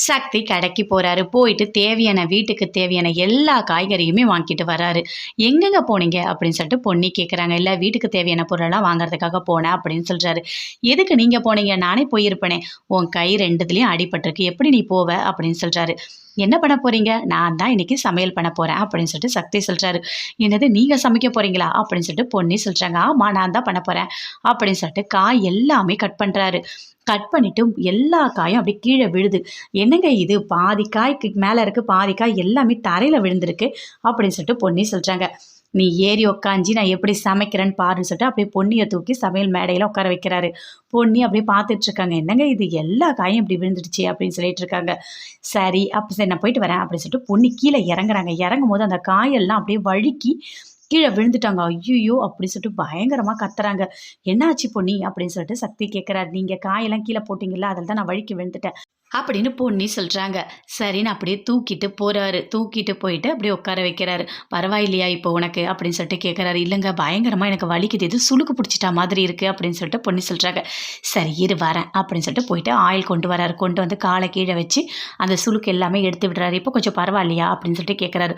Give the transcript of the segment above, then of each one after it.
சக்தி கடைக்கு போறாரு. போயிட்டு தேவையான வீட்டுக்கு தேவையான எல்லா காய்கறியுமே வாங்கிட்டு வராரு. "எங்கங்க போனீங்க?" அப்படின்னு சொல்லிட்டு பொன்னி கேட்குறாங்க. "இல்ல வீட்டுக்கு தேவையான பொருளெல்லாம் வாங்குறதுக்காக போனேன்" அப்படின்னு சொல்றாரு. "எதுக்கு நீங்க போனீங்க? நானே போயிருப்பனே. உன் கை 2துலயும் அடிபட்டுருக்கு. எப்படி நீ போவ?" அப்படின்னு சொல்றாரு. "என்ன பண்ண போறீங்க?" "நான் தான் இன்னைக்கு சமையல் பண்ண போறேன்" அப்படின்னு சொல்லிட்டு சக்தி சொல்றாரு. "என்னது நீங்க சமைக்க போறீங்களா?" அப்படின்னு சொல்லிட்டு பொன்னி சொல்றாங்க. "ஆமா நான் தான் பண்ண போறேன்" அப்படின்னு சொல்லிட்டு காய் எல்லாமே கட் பண்றாரு. கட் பண்ணிட்டு எல்லா காயும் அப்படியே கீழ விழுது. "என்னங்க இது பாதி காய்க்கு மேல இருக்கு, பாதி காய் எல்லாமே தரையில விழுந்திருக்கு" அப்படின்னு சொல்லிட்டு பொன்னி சொல்றாங்க. "நீ ஏறி உக்காஞ்சி நான் எப்படி சமைக்கிறேன்னு பாருன்னு" சொல்லிட்டு அப்படியே பொன்னிய தூக்கி சமையல் மேடையில உட்கார வைக்கிறாரு. பொன்னி அப்படியே பார்த்துட்டு இருக்காங்க. "என்னங்க இது எல்லா காயும் இப்படி விழுந்துடுச்சே" அப்படின்னு சொல்லிட்டு இருக்காங்க. "சரி, அப்ப சரி நான் போயிட்டு வரேன்" அப்படின்னு சொல்லிட்டு பொன்னி கீழ இறங்குறாங்க. இறங்கும்போது அந்த காயெல்லாம் அப்படியே வழுக்கி கீழ விழுந்துட்டாங்க. "ஐய்யய்யோ!" அப்படின்னு சொல்லிட்டு பயங்கரமா கத்துறாங்க. "என்னாச்சு பொன்னி?" அப்படின்னு சொல்லிட்டு சக்தி கேட்கிறாரு. "நீங்க காயெல்லாம் கீழ போட்டீங்கல்ல, அதில தான் நான் வழுக்கி விழுந்துட்டேன்" அப்படின்னு பொன்னி சொல்றாங்க. சரின்னு அப்படியே தூக்கிட்டு போறாரு. தூக்கிட்டு போயிட்டு அப்படியே உட்கார வைக்கிறாரு. "பரவாயில்லையா இப்போ உனக்கு?" அப்படின்னு சொல்லிட்டு கேட்கறாரு. "இல்லங்க பயங்கரமா எனக்கு வலிக்குது. எதோ சுளுக்கு புடிச்சிட்டா மாதிரி இருக்கு" அப்படின்னு சொல்லிட்டு பொன்னி சொல்றாங்க. "சரி இரு வரேன்" அப்படின்னு சொல்லிட்டு போயிட்டு ஆயில் கொண்டு வராரு. கொண்டு வந்து கால கீழ வச்சு அந்த சுளுக்கு எல்லாமே எடுத்து விடுறாரு. "இப்போ கொஞ்சம் பரவாயில்லையா?" அப்படின்னு சொல்லிட்டு கேட்கறாரு.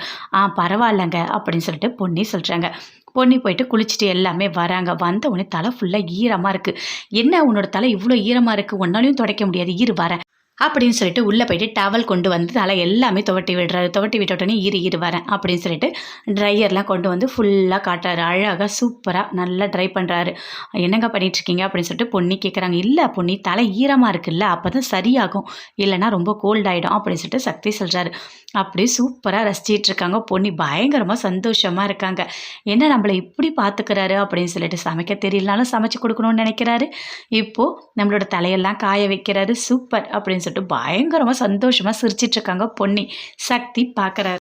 பரவாயில்லங்க" அப்படின்னு சொல்லிட்டு பொன்னி சொல்றாங்க. பொன்னி போயிட்டு குளிச்சுட்டு எல்லாமே வராங்க. வந்த உடனே தலை ஃபுல்லா ஈரமா இருக்கு. "என்ன உன்னோட தலை இவ்ளோ ஈரமா இருக்கு? உன்னாலயும் துடைக்க முடியாது. இரு வரேன்" அப்படின்னு சொல்லிட்டு உள்ள போயிட்டு டவல் கொண்டு வந்து தலை எல்லாமே துவட்டி விடுறாரு. துவட்டி விட்ட உடனே இரு வரேன் அப்படின்னு சொல்லிட்டு ட்ரையர்லாம் கொண்டு வந்து ஃபுல்லா காட்டுறாரு. அழகா சூப்பரா நல்லா ட்ரை பண்றாரு. "என்னங்க பண்ணிட்டு இருக்கீங்க?" அப்படின்னு சொல்லிட்டு பொன்னி கேட்குறாங்க. "இல்ல பொன்னி தலை ஈரமா இருக்குல்ல, அப்பதான் சரியாகும். இல்லன்னா ரொம்ப கோல்ட் ஆயிடும்" அப்படின்னு சொல்லிட்டு சக்தி சொல்றாரு. அப்படியே சூப்பரா ரசிச்சிட்டு இருக்காங்க. பொன்னி பயங்கரமா சந்தோஷமா இருக்காங்க. என்ன நம்மள இப்படி பார்த்துக்கிறாரு அப்படின்னு சொல்லிட்டு சமைக்க தெரியலனாலும் சமைச்சு கொடுக்கணும்னு நினைக்கிறாரு. இப்போ நம்மளோட தலையெல்லாம் காய வைக்கிறாரு. சூப்பர் அப்படின்னு சொல்லிட்டு பயங்கரமா சந்தோஷமா சிரிச்சிட்டு இருக்காங்க பொன்னி. சக்தி பார்க்குறாரு.